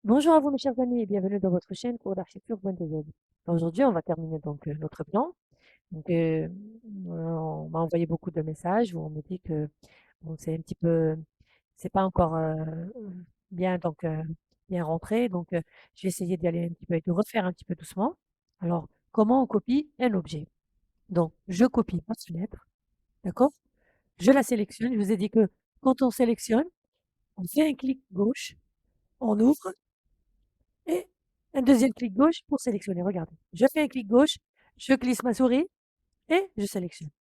Bonjour à vous mes chers amis et bienvenue dans votre chaîne Cours d'architecture Point.z. Aujourd'hui, on va terminer donc notre plan. Donc, on m'a envoyé beaucoup de messages où on me dit que bon, c'est un petit peu, c'est pas encore bien donc bien rentré. Donc, je vais essayer d'y aller un petit peu et de refaire un petit peu doucement. Alors, comment on copie un objet? Donc, je copie ma fenêtre, d'accord? Je la sélectionne. Je vous ai dit que quand on sélectionne, on fait un clic gauche, on ouvre et un deuxième clic gauche pour sélectionner. Regardez, je fais un clic gauche, je glisse ma souris et je sélectionne.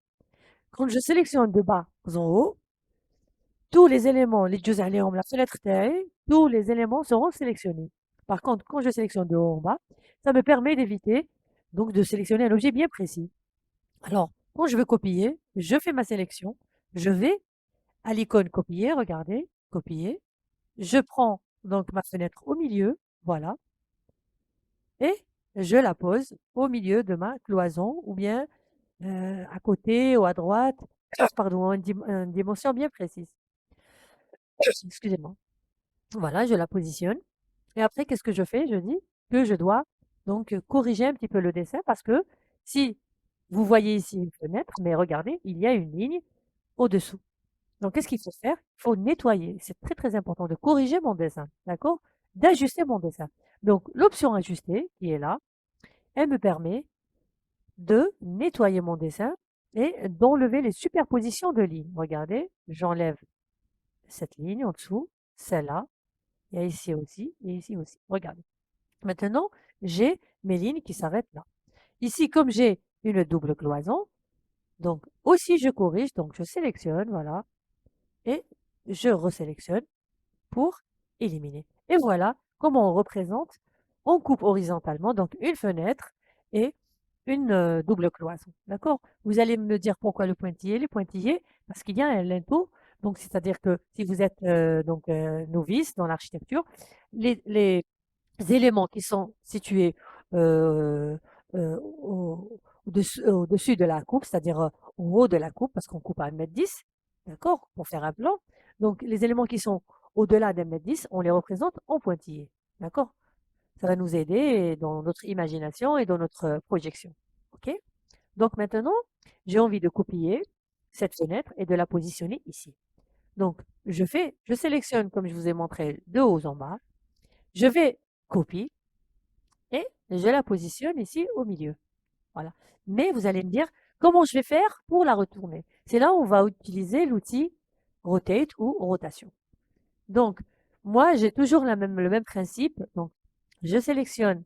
Quand je sélectionne de bas en haut, tous les éléments, les jeux عليهم la fenêtre تاعي, tous les éléments seront sélectionnés. Par contre, quand je sélectionne de haut en bas, ça me permet d'éviter donc de sélectionner un objet bien précis. Alors, quand je veux copier, je fais ma sélection, je vais à l'icône copier, regardez, copier, je prends donc ma fenêtre au milieu, voilà, et je la pose au milieu de ma cloison ou bien à côté ou à droite, pardon, une dimension bien précise. Excusez-moi. Voilà, je la positionne et après qu'est-ce que je fais? Je dis que je dois donc corriger un petit peu le dessin parce que si vous voyez ici une fenêtre, mais regardez, il y a une ligne au-dessous. Donc qu'est-ce qu'il faut faire? Il faut nettoyer. C'est très, très important de corriger mon dessin, d'accord? D'ajuster mon dessin. Donc l'option ajuster qui est là, elle me permet de nettoyer mon dessin et d'enlever les superpositions de lignes. Regardez, j'enlève cette ligne en dessous, celle-là, il y a ici aussi et ici aussi. Regardez. Maintenant, j'ai mes lignes qui s'arrêtent là. Ici, comme j'ai une double cloison, donc aussi je corrige, donc je sélectionne, voilà, et je resélectionne pour éliminer. Et voilà comment on représente, on coupe horizontalement, donc une fenêtre et une double cloison. D'accord? Vous allez me dire pourquoi le pointillé? Les pointillés, parce qu'il y a un linteau. Donc, c'est-à-dire que si vous êtes novice dans l'architecture, les éléments qui sont situés euh, au-dessus de la coupe, c'est-à-dire au haut de la coupe, parce qu'on coupe à 1,10 m, d'accord, pour faire un plan. Donc, les éléments qui sont au-delà d'1,10 m, on les représente en pointillés, d'accord? Ça va nous aider dans notre imagination et dans notre projection, ok? Donc maintenant, j'ai envie de copier cette fenêtre et de la positionner ici. Donc, je sélectionne, comme je vous ai montré, de haut en bas. Je vais copier et je la positionne ici au milieu. Voilà. Mais vous allez me dire, comment je vais faire pour la retourner? C'est là où on va utiliser l'outil rotate ou rotation. Donc, moi, j'ai toujours le même principe. Donc, je sélectionne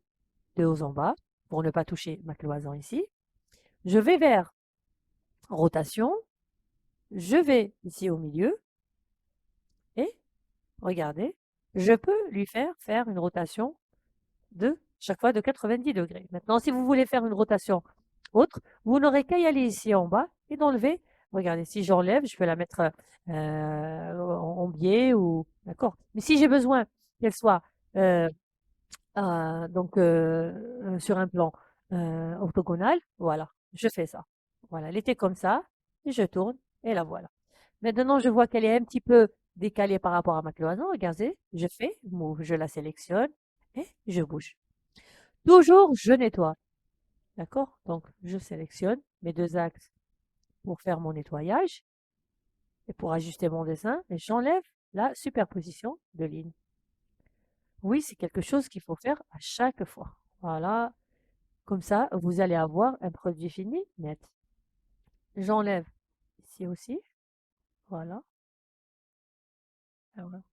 de haut en bas pour ne pas toucher ma cloison ici. Je vais vers rotation. Je vais ici au milieu et regardez, je peux lui faire une rotation de chaque fois de 90 degrés. Maintenant, si vous voulez faire une rotation autre, vous n'aurez qu'à y aller ici en bas et d'enlever. Regardez, si j'enlève, je peux la mettre en biais ou d'accord. Mais si j'ai besoin qu'elle soit euh, donc sur un plan orthogonal, voilà, je fais ça. Voilà, elle était comme ça, et je tourne et la voilà. Maintenant, je vois qu'elle est un petit peu décalée par rapport à ma cloison. Regardez, je fais move, je la sélectionne et je bouge. Toujours, je nettoie. D'accord? Donc, je sélectionne mes deux axes pour faire mon nettoyage et pour ajuster mon dessin et j'enlève la superposition de lignes. Oui, c'est quelque chose qu'il faut faire à chaque fois. Voilà. Comme ça, vous allez avoir un produit fini net. J'enlève ici aussi. Voilà. Ah, voilà.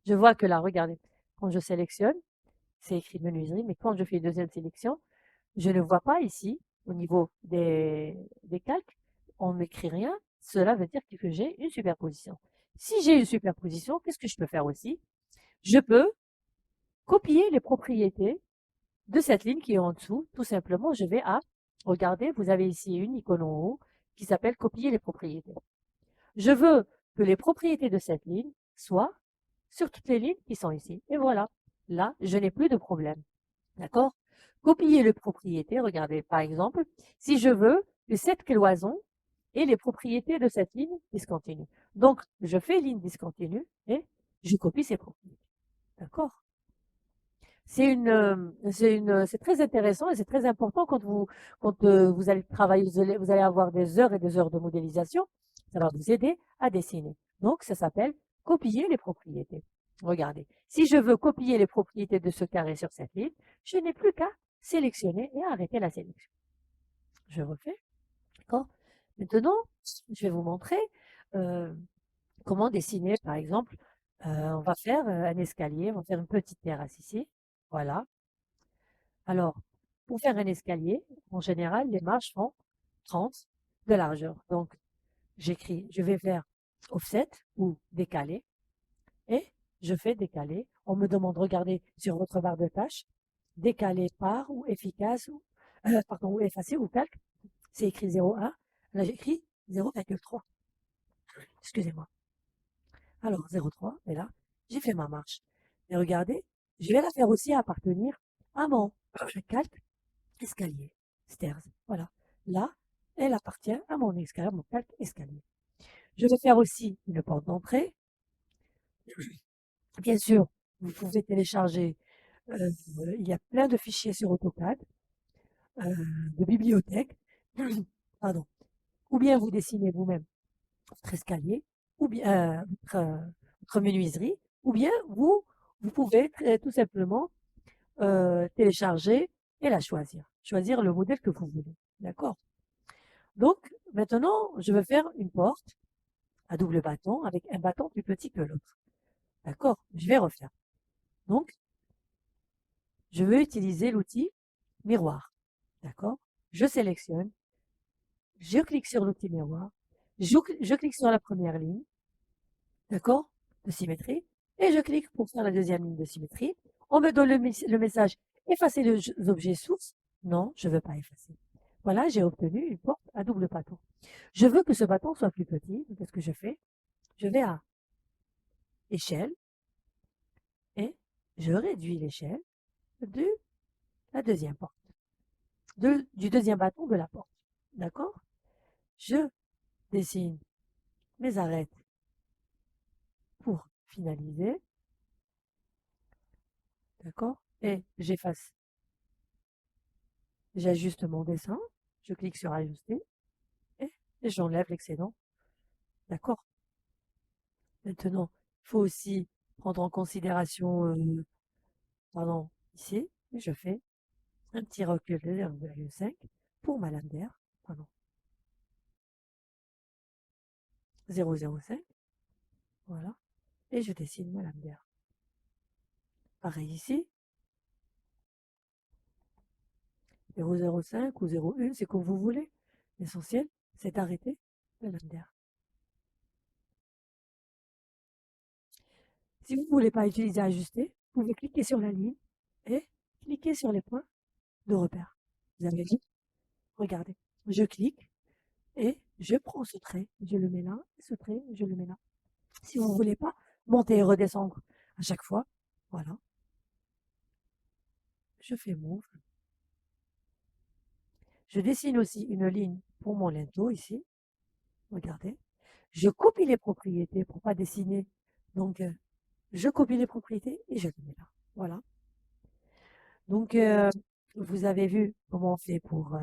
Je vois que là, regardez, quand je sélectionne, c'est écrit menuiserie, mais quand je fais une deuxième sélection, je ne vois pas ici, au niveau des calques, on n'écrit rien. Cela veut dire que j'ai une superposition. Si j'ai une superposition, qu'est-ce que je peux faire aussi? Je peux copier les propriétés de cette ligne qui est en dessous. Tout simplement, je vais à, regardez, vous avez ici une icône en haut qui s'appelle copier les propriétés. Je veux que les propriétés de cette ligne soient sur toutes les lignes qui sont ici. Et voilà, là, je n'ai plus de problème. D'accord? Copier les propriétés, regardez, par exemple, si je veux que cette cloison ait les propriétés de cette ligne discontinue. Donc, je fais ligne discontinue et je copie ces propriétés. D'accord? C'est très intéressant et c'est très important quand vous allez travailler, vous allez avoir des heures et des heures de modélisation. Ça va vous aider à dessiner. Donc, ça s'appelle copier les propriétés. Regardez, si je veux copier les propriétés de ce carré sur cette ligne, je n'ai plus qu'à sélectionner et arrêter la sélection. Je refais, d'accord? Maintenant, je vais vous montrer euh, comment dessiner, par exemple, on va faire un escalier, on va faire une petite terrasse ici. Voilà. Alors, pour faire un escalier, en général, les marches font 30 de largeur. Donc, je vais faire offset ou décaler et je fais décaler. On me demande, regardez sur votre barre de tâches, décaler par ou efficace, pardon, ou effacer ou calque. C'est écrit 0,1. Là, j'écris 0,3. Excusez-moi. Alors, 0,3, et là, j'ai fait ma marche. Et regardez, je vais la faire aussi appartenir à mon calque escalier, stairs. Voilà. Là, elle appartient à mon escalier, mon calque escalier. Je vais faire aussi une porte d'entrée. Bien sûr, vous pouvez télécharger, euh, il y a plein de fichiers sur AutoCAD, de bibliothèques, pardon. Ou bien vous dessinez vous-même votre escalier, ou bien votre menuiserie, ou bien vous pouvez tout simplement télécharger et la choisir. Choisir le modèle que vous voulez. D'accord? Donc, maintenant, je vais faire une porte à double bâton avec un bâton plus petit que l'autre. D'accord? Je vais refaire. Donc, je vais utiliser l'outil miroir. D'accord? Je sélectionne, je clique sur l'outil miroir, je clique sur la première ligne, d'accord? De symétrie, et je clique pour faire la deuxième ligne de symétrie. On me donne le message effacer les objets sources. Non, je ne veux pas effacer. Voilà, j'ai obtenu une porte à double bâton. Je veux que ce bâton soit plus petit. Qu'est-ce que je fais? Je vais à échelle et je réduis l'échelle de la deuxième porte, du deuxième bâton de la porte. D'accord? Je dessine mes arêtes pour finaliser. D'accord? Et j'efface, j'ajuste mon dessin. Je clique sur ajuster et j'enlève l'excédent. D'accord? Maintenant, il faut aussi prendre en considération, pardon, ici, je fais un petit recul de 0,5 pour ma lame d'air, pardon, 0,05, voilà, et je dessine ma lame d'air. Pareil ici, 0,05 ou 0,1, c'est comme vous voulez. L'essentiel, c'est d'arrêter la lame d'air. Si vous ne voulez pas utiliser ajuster, vous pouvez cliquer sur la ligne et cliquer sur les points de repère. Vous avez vu? Regardez, je clique et je prends ce trait, je le mets là, ce trait, je le mets là. Si vous ne voulez pas monter et redescendre à chaque fois, voilà, je fais move. Je dessine aussi une ligne pour mon linteau ici. Regardez. Je copie les propriétés pour pas dessiner. Donc, je copie les propriétés et je les mets là. Voilà. Donc, vous avez vu comment on fait pour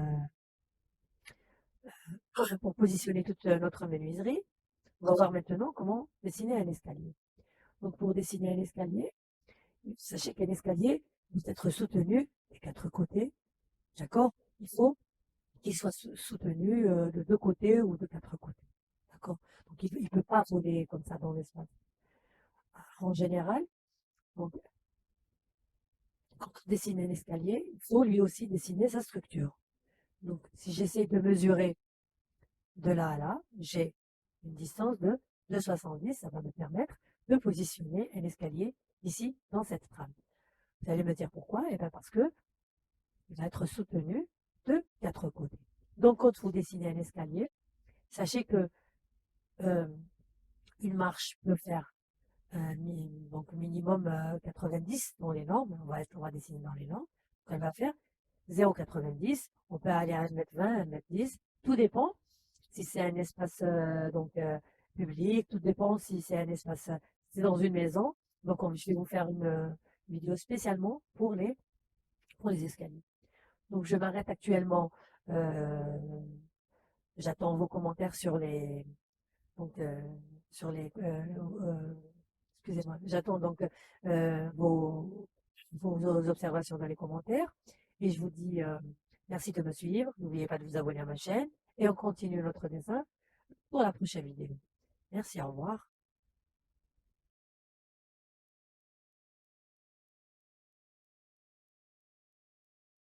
positionner toute notre menuiserie. On va voir maintenant comment dessiner un escalier. Donc, pour dessiner un escalier, sachez qu'un escalier doit être soutenu des quatre côtés. D'accord? Il faut qu'il soit soutenu de deux côtés ou de quatre côtés. D'accord? Donc, il ne peut pas voler comme ça dans l'espace. En général, donc, quand on dessine un escalier, il faut lui aussi dessiner sa structure. Donc, si j'essaie de mesurer de là à là, j'ai une distance de 2,70. Ça va me permettre de positionner un escalier ici dans cette trame. Vous allez me dire pourquoi? Eh bien parce que il va être soutenu de quatre côtés. Donc, quand vous dessinez un escalier, sachez que euh, une marche peut faire donc minimum 90 dans les normes. On va dessiner dans les normes. Donc, elle va faire 0,90. On peut aller à 1,20 m, 1,10 m. Tout dépend si c'est un espace public. Tout dépend si c'est un espace, c'est dans une maison. Donc, je vais vous faire une vidéo spécialement pour les escaliers. Donc, je m'arrête actuellement. euh, J'attends vos commentaires donc, sur les, excusez-moi, j'attends donc vos observations dans les commentaires. Et je vous dis merci de me suivre. N'oubliez pas de vous abonner à ma chaîne. Et on continue notre dessin pour la prochaine vidéo. Merci, au revoir.